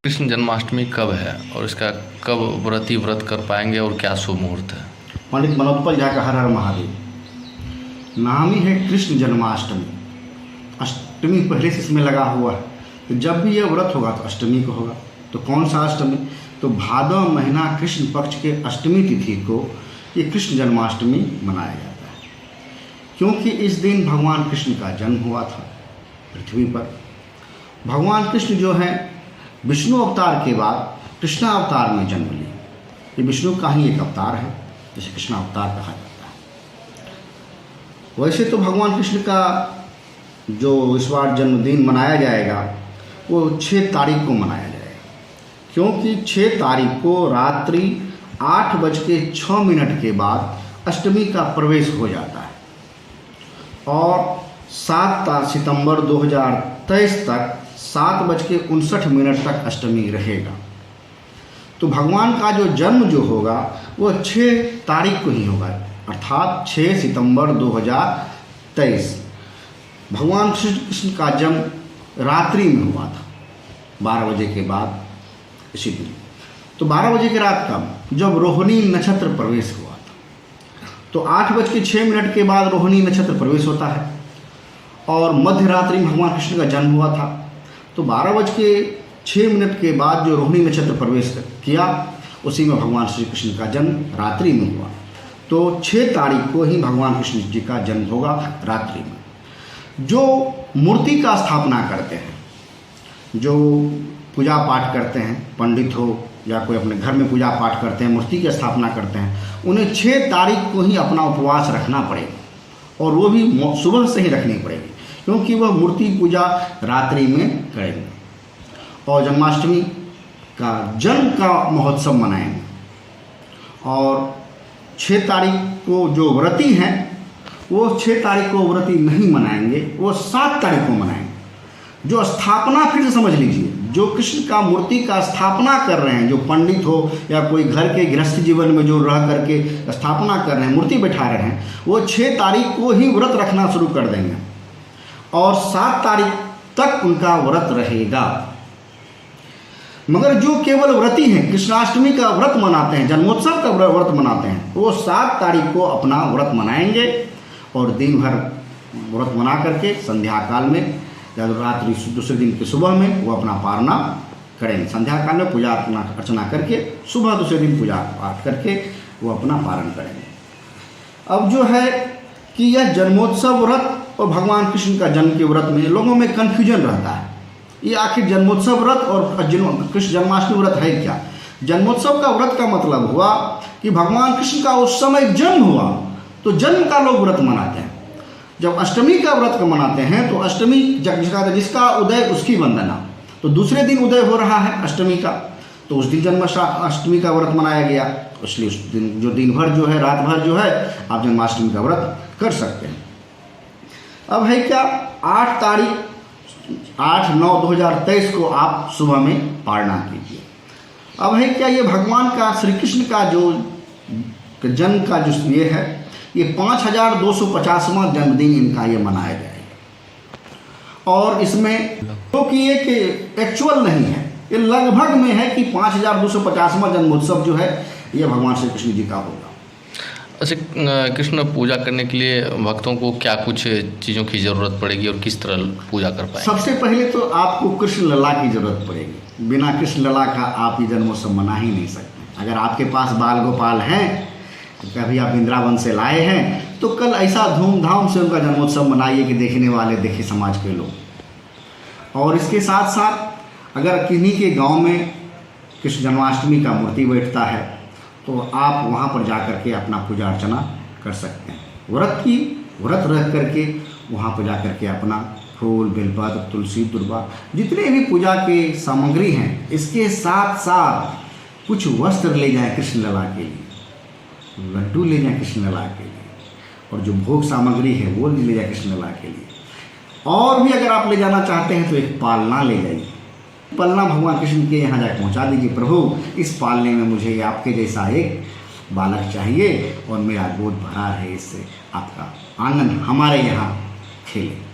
कृष्ण जन्माष्टमी कब है और इसका कब व्रत कर पाएंगे और क्या शुभ मुहूर्त है? पंडित मनोत्पल झा का हर हर महादेव। नाम ही है कृष्ण जन्माष्टमी। अष्टमी पहले से इसमें लगा हुआ है, तो जब भी यह व्रत होगा तो अष्टमी को होगा। तो कौन सा अष्टमी? तो भादव महीना कृष्ण पक्ष के अष्टमी तिथि को ये कृष्ण जन्माष्टमी मनाया जाता है, क्योंकि इस दिन भगवान कृष्ण का जन्म हुआ था पृथ्वी पर। भगवान कृष्ण जो है विष्णु अवतार के बाद कृष्णा अवतार में जन्म लिए। ये विष्णु का ही एक अवतार है, जिसे कृष्णा अवतार कहा जाता है। वैसे तो भगवान कृष्ण का जो इस बार जन्मदिन मनाया जाएगा वो 6 तारीख को मनाया जाएगा, क्योंकि 6 तारीख को रात्रि 8:06 के बाद अष्टमी का प्रवेश हो जाता है और 7 सितंबर 2023 तक 7:59 तक अष्टमी रहेगा। तो भगवान का जो जन्म जो होगा वो 6 तारीख को ही होगा, अर्थात 6 सितंबर 2023। भगवान श्री कृष्ण का जन्म रात्रि में हुआ था 12 बजे के बाद इसी दिन। तो 12 बजे की रात का जब रोहिणी नक्षत्र प्रवेश हुआ था, तो 8:06 के बाद रोहिणी नक्षत्र प्रवेश होता है और मध्य रात्रि में भगवान कृष्ण का जन्म हुआ था। तो 12:06 के बाद जो रोहिणी नक्षत्र प्रवेश किया, उसी में भगवान श्री कृष्ण का जन्म रात्रि में हुआ। तो 6 तारीख को ही भगवान कृष्ण जी का जन्म होगा रात्रि में। जो मूर्ति का स्थापना करते हैं, जो पूजा पाठ करते हैं, पंडित हो या कोई अपने घर में पूजा पाठ करते हैं, मूर्ति की स्थापना करते हैं, उन्हें 6 तारीख को ही अपना उपवास रखना पड़ेगा और वो भी सुबह से ही रखनी पड़ेगी, क्योंकि वह मूर्ति पूजा रात्रि में करेंगे और जन्माष्टमी का जन्म का महोत्सव मनाएंगे। और 6 तारीख को जो व्रती हैं वो 6 तारीख को व्रती नहीं मनाएंगे, वो 7 तारीख को मनाएंगे। जो स्थापना, फिर से समझ लीजिए, जो कृष्ण का मूर्ति का स्थापना कर रहे हैं, जो पंडित हो या कोई घर के गृहस्थ जीवन में जो रह करके स्थापना कर रहे हैं, मूर्ति बैठा रहे हैं, वो 6 तारीख को ही व्रत रखना शुरू कर देंगे और 7 तारीख तक उनका व्रत रहेगा। मगर जो केवल व्रती हैं, कृष्णाष्टमी का व्रत मनाते हैं, जन्मोत्सव का व्रत मनाते हैं, वो 7 तारीख को अपना व्रत मनाएंगे और दिन भर व्रत मना करके संध्या काल में या रात्रि दूसरे दिन की सुबह में वो अपना पारना करेंगे। संध्या काल में पूजा अर्चना करके सुबह दूसरे दिन पूजा पाठ करके वो अपना पारण करेंगे। अब जो है कि यह जन्मोत्सव व्रत और भगवान कृष्ण का जन्म के व्रत में लोगों में कन्फ्यूजन रहता है, ये आखिर जन्मोत्सव व्रत और कृष्ण जन्माष्टमी व्रत है क्या? जन्मोत्सव का व्रत का मतलब हुआ कि भगवान कृष्ण का उस समय जन्म हुआ, तो जन्म का लोग व्रत मनाते हैं। जब अष्टमी का व्रत का मनाते हैं तो अष्टमी जिसका उदय उसकी वंदना, तो दूसरे दिन उदय हो रहा है अष्टमी का, तो उस दिन जन्माष्टमी का व्रत मनाया गया। इसलिए उस दिन जो दिन भर जो है, रात भर जो है, आप जन्माष्टमी का व्रत कर सकते हैं। अब है क्या, 8/9/2023 को आप सुबह में पारणा कीजिए। अब है क्या, ये भगवान का श्री कृष्ण का जो जन्म का जो ये है, ये 5250वां जन्मदिन इनका ये मनाया जाएगा। और इसमें क्योंकि ये कि एक्चुअल नहीं है, ये लगभग में है कि 5250वां जन्मोत्सव जो है ये भगवान श्री कृष्ण जी का होगा। अच्छा, कृष्ण पूजा करने के लिए भक्तों को क्या कुछ चीज़ों की ज़रूरत पड़ेगी और किस तरह पूजा कर पाएंगे? सबसे पहले तो आपको कृष्ण लला की ज़रूरत पड़ेगी। बिना कृष्ण लला का आप ये जन्मोत्सव मना ही नहीं सकते। अगर आपके पास बाल गोपाल हैं, कभी आप वृंदावन से लाए हैं, तो कल ऐसा धूमधाम से उनका जन्मोत्सव मनाइए कि देखने वाले देखे समाज के लोग। और इसके साथ साथ अगर किन्हीं के गांव में कृष्ण जन्माष्टमी का मूर्ति बैठता है तो आप वहां पर जा कर के अपना पूजा अर्चना कर सकते हैं। व्रत रह करके वहां पर जा करके अपना फूल, बेलपत्र, तुलसी, दुर्वा, जितने भी पूजा के सामग्री हैं, इसके साथ साथ कुछ वस्त्र ले जाएं कृष्ण लला के लिए, लड्डू ले जाएं कृष्ण लला के लिए, और जो भोग सामग्री है वो ले जाएं कृष्ण लला के लिए। और भी अगर आप ले जाना चाहते हैं तो एक पालना ले जाइए। पालना भगवान कृष्ण के यहाँ जाकर पहुँचा दीजिए, प्रभु इस पालने में मुझे आपके जैसा एक बालक चाहिए और मेरा गोद भरा है, इससे आपका आंगन हमारे यहाँ खेले।